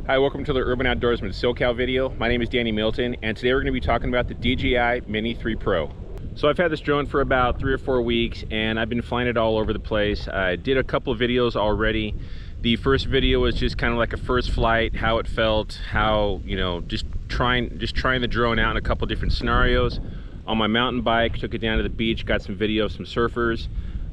Hi, welcome to the Urban Outdoorsman SoCal video. My name is Danny Milton, and today we're going to be talking about the DJI Mini 3 Pro. So I've had this drone for about 3 or 4 weeks, and I've been flying it all over the place. I did a couple of videos already. The first video was just kind of like a first flight, how it felt, how, you know, just trying the drone out in a couple different scenarios. On my mountain bike, took it down to the beach, got some video of some surfers.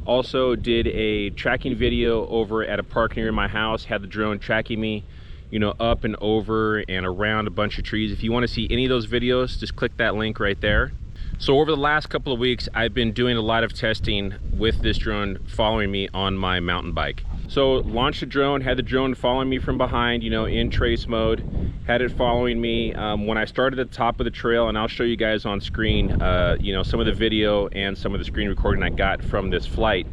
Also did a tracking video over at a park near my house, had the drone tracking me, you know, up and over and around a bunch of trees. If you want to see any of those videos, just click that link right there. So over the last couple of weeks, I've been doing a lot of testing with this drone following me on my mountain bike. So launched the drone, had the drone following me from behind, you know, in trace mode, had it following me. When I started at the top of the trail, and I'll show you guys on screen, you know, some of the video and some of the screen recording I got from this flight.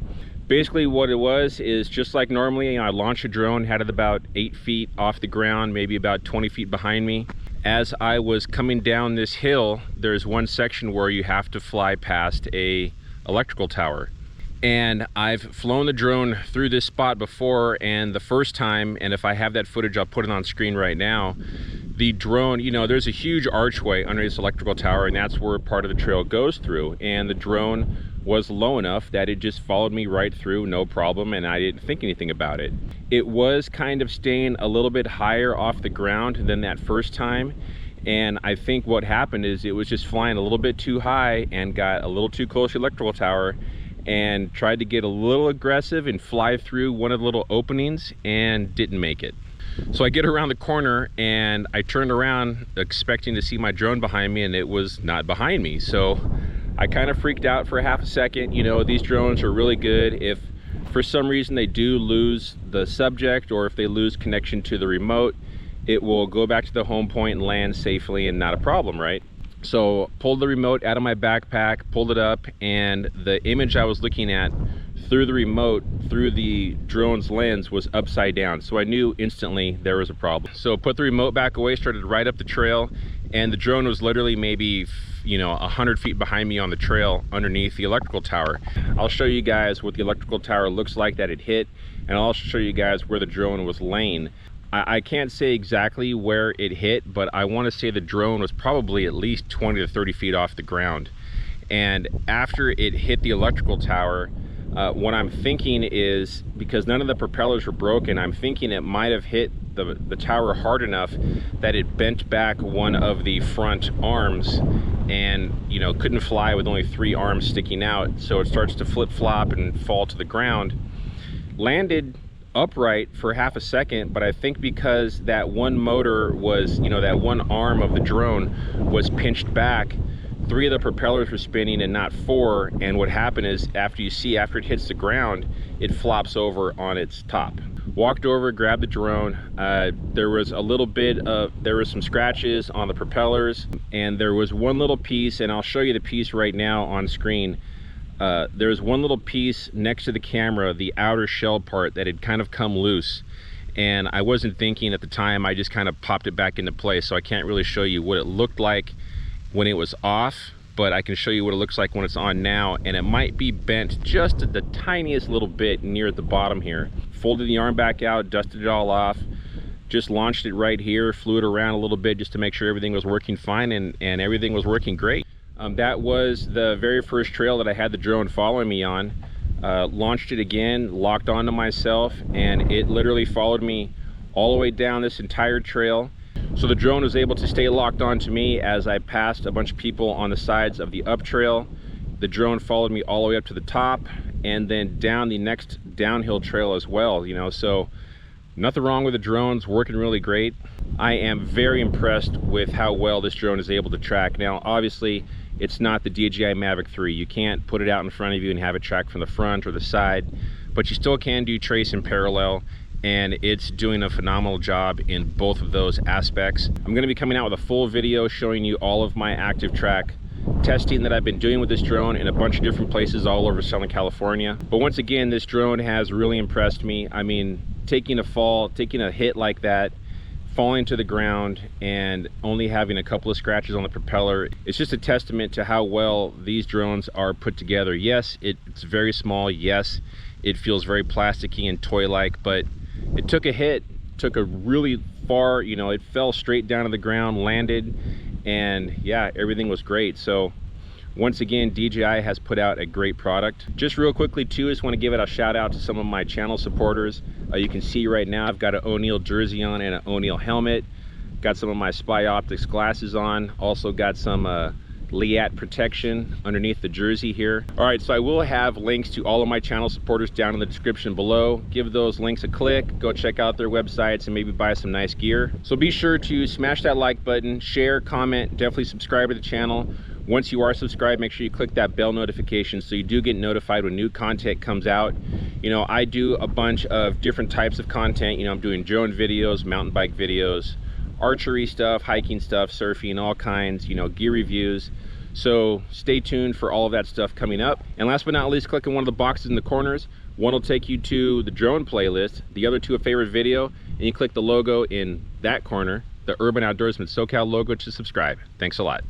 Basically what it was is just like normally, you know, I launched a drone, had it about 8 feet off the ground, maybe about 20 feet behind me. As I was coming down this hill, there's one section where you have to fly past a electrical tower. And I've flown the drone through this spot before, and the first time, and if I have that footage, I'll put it on screen right now, the drone, you know, there's a huge archway under this electrical tower, and that's where part of the trail goes through. And the drone was low enough that it just followed me right through, no problem, and I didn't think anything about it. It was kind of staying a little bit higher off the ground than that first time, and I think what happened is it was just flying a little bit too high and got a little too close to the electrical tower and tried to get a little aggressive and fly through one of the little openings and didn't make it. So I get around the corner and I turned around expecting to see my drone behind me, and it was not behind me. So I kind of freaked out for a half a second. You know, these drones are really good. If for some reason they do lose the subject, or if they lose connection to the remote, it will go back to the home point and land safely and not a problem, right? So pulled the remote out of my backpack, pulled it up, and the image I was looking at through the remote, through the drone's lens, was upside down. So I knew instantly there was a problem. So put the remote back away, started right up the trail, and the drone was literally maybe, you know, 100 feet behind me on the trail underneath the electrical tower. I'll show you guys what the electrical tower looks like that it hit, and I'll also show you guys where the drone was laying. I can't say exactly where it hit, but I want to say the drone was probably at least 20 to 30 feet off the ground. And after it hit the electrical tower, what I'm thinking is, because none of the propellers were broken, I'm thinking it might have hit the tower hard enough that it bent back one of the front arms and, you know, couldn't fly with only 3 arms sticking out. So it starts to flip-flop and fall to the ground. Landed upright for half a second, but I think because that one motor was, you know, that one arm of the drone was pinched back, 3 of the propellers were spinning and not 4. And what happened is, after it hits the ground, it flops over on its top. Walked over, grabbed the drone. There was some scratches on the propellers, and there was one little piece, and I'll show you the piece right now on screen. There's one little piece next to the camera, the outer shell part, that had kind of come loose, and I wasn't thinking at the time. I just kind of popped it back into place, so I can't really show you what it looked like when it was off, but I can show you what it looks like when it's on now. And it might be bent just the tiniest little bit near at the bottom here. Folded the arm back out, dusted it all off, just launched it right here, flew it around a little bit just to make sure everything was working fine, and everything was working great. That was the very first trail that I had the drone following me on. Launched it again, locked onto myself, and it literally followed me all the way down this entire trail. So the drone was able to stay locked onto me as I passed a bunch of people on the sides of the up trail. The drone followed me all the way up to the top, and then down the next downhill trail as well, you know. So nothing wrong with the drones, working really great. I am very impressed with how well this drone is able to track. Now, obviously, it's not the DJI Mavic 3. You can't put it out in front of you and have it track from the front or the side, but you still can do trace in parallel, and it's doing a phenomenal job in both of those aspects. I'm going to be coming out with a full video showing you all of my active track testing that I've been doing with this drone in a bunch of different places all over Southern California. But once again, this drone has really impressed me. I mean, taking a hit like that, falling to the ground, and only having a couple of scratches on the propeller, it's just a testament to how well these drones are put together. Yes, it's very small. Yes, it feels very plasticky and toy-like, but it took a hit, took a really far, you know, it fell straight down to the ground, landed, and yeah, everything was great. So once again, DJI has put out a great product. Just real quickly too, I just want to give it a shout out to some of my channel supporters. You can see right now I've got an O'Neill jersey on and an O'Neill helmet. Got some of my Spy Optics glasses on. Also got some Liat protection underneath the jersey here. All right, so I will have links to all of my channel supporters down in the description below. Give those links a click, go check out their websites and maybe buy some nice gear. So be sure to smash that like button, share, comment, definitely subscribe to the channel. Once you are subscribed, make sure you click that bell notification so you do get notified when new content comes out. You know, I do a bunch of different types of content. You know, I'm doing drone videos, mountain bike videos, archery stuff, hiking stuff, surfing, all kinds, you know, gear reviews. So stay tuned for all of that stuff coming up. And last but not least, click on one of the boxes in the corners. One will take you to the drone playlist, the other to a favorite video, and you click the logo in that corner, the Urban Outdoorsman SoCal logo, to subscribe. Thanks a lot.